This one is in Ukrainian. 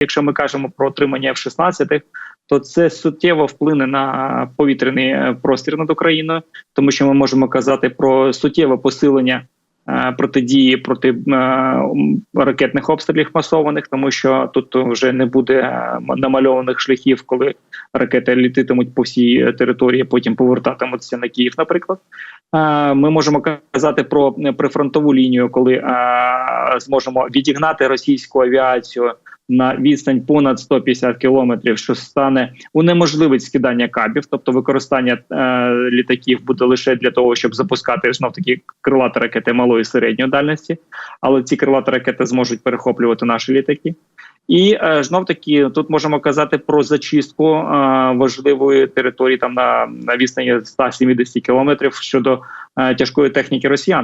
якщо ми кажемо про отримання F-16, то це суттєво вплине на повітряний простір над Україною, тому що ми можемо казати про суттєве посилення протидії проти ракетних обстрілів масованих, тому що тут вже не буде намальованих шляхів, коли ракети літатимуть по всій території, потім повертатимуться на Київ, наприклад. Ми можемо казати про прифронтову лінію, коли зможемо відігнати російську авіацію на відстань понад 150 кілометрів, що стане унеможливить скидання кабів, тобто використання літаків буде лише для того, щоб запускати знов-таки крилаті ракети малої і середньої дальності, але ці крилаті ракети зможуть перехоплювати наші літаки. І знов-таки тут можемо казати про зачистку важливої території там на відстані 170 кілометрів щодо тяжкої техніки росіян.